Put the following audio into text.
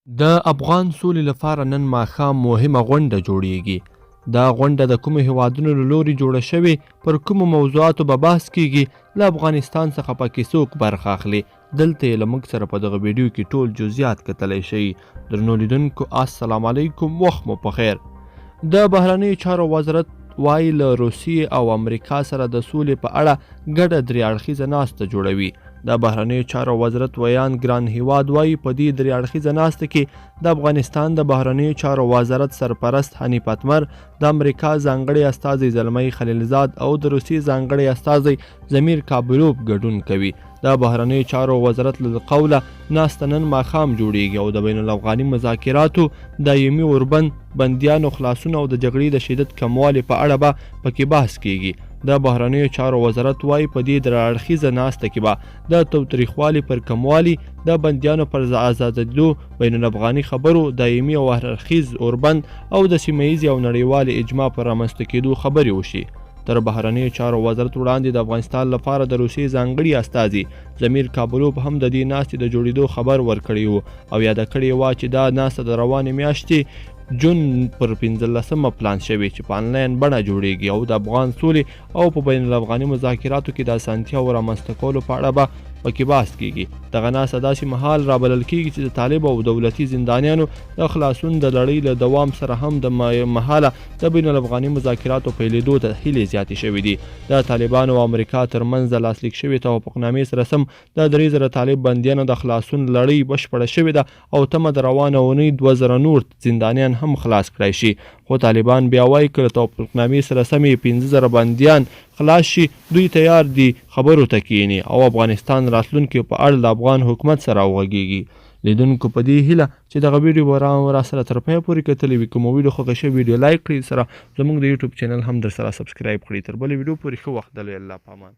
د افغان سولې لپاره نن ماښام مهمه غونډه جوړیږي. دا غونډه د کومو هیوادونو له لوري جوړه شوې، پر کومو موضوعاتو به بحث کیږي، له افغانستان څخه پکې څوک برخه اخلي. دلته یې له موږ سره په دغه ویډیو کې ټول جزئیات کتلی شئ. درنو لیدونکو السلام علیکم، وخت مو په خیر. د بهرنیو چارو وزارت وایي له روسیې او امریکا سره د سولې په اړه ګډه درې اړخیزه ناسته جوړوي. د بهرنیو چارو وزارت ویان ګران هیواد وایي په دې درې اړخیزه ناسته کې د افغانستان د بهرنیو چارو وزارت سرپرست حنیف اتمر، د امریکا ځانګړي استازی زلمی خلیلزاد او د روسیې ځانګړي استازی زمیر کابلوف ګډون کوي. د بهرنیو چارو وزارت له قوله ناسته نن ماښام جوړیږي او د بین الافغاني مذاکراتو، دایمي اوربند، بندیانو خلاصون او د جګړې د شدت کموالي په اړه به پکې بحث کیږي. د بهرنیو چارو وزارت وایي په دې درې اړخیزه ناسته کې به د تاوتریخوالي پر کموالي، د بندیانو پر آزادېدو، بین الافغاني خبرو، دایمي او هر اړخیز اوربند او د سیمه ییزې او نړیوالې اجماع پر رامنځته کېدو خبرې وشي. تر بهرنیو چارو وزارت وړاندې د افغانستان لپاره د روسیې ځانګړي استازي زمیر کابلوف هم د دې ناستې د جوړېدو خبر ورکړی و او یاده کړې وه چې دا ناسته د روانې میاشتې جون پر 15مه پلان شوې چې په انلاین بڼه جوړیږي او د افغان سولې او په بین الافغاني مذاکراتو کې د اسانتیاو رامنځته کولو په اړه به پکې بحث کیږي. دغه ناسته داسې مهال رابلل کیږي چې د طالب او دولتي زندانیانو د خلاصون د لړۍ له دوام سره هم د مهاله د بین الافغاني مذاکراتو پیلېدو ته هیلې زیاتې شوې دي. د طالبانو او امریکا ترمنځ د لاسلیک شوې توافقنامې سره سم د 3000 طالب بندیانو د خلاصون لړۍ بشپړه شوې ده او تمه د روانه اونۍ 2000 نور زندانیان هم خلاص کړای شي. خو طالبان بیا وایي که د توافقنامې سره سمې 15000 بندیان خلاص شي، دوی تیار دي خبرو ته کښیني او افغانستان راتلونکي په اړه د افغان حکومت سره وغږیږي. لیدونکو په دې هیله چې دغه ویډیو به را سره تر پایه پورې کتلی وي. که مو ویډیو خوښه شوې ویډیو لایک کړئ، سره زموږ د یوټیوب چینل هم در سره سبسکرایب کړئ. تر بلې ویډیو پورې ښه وخت. الله پامان.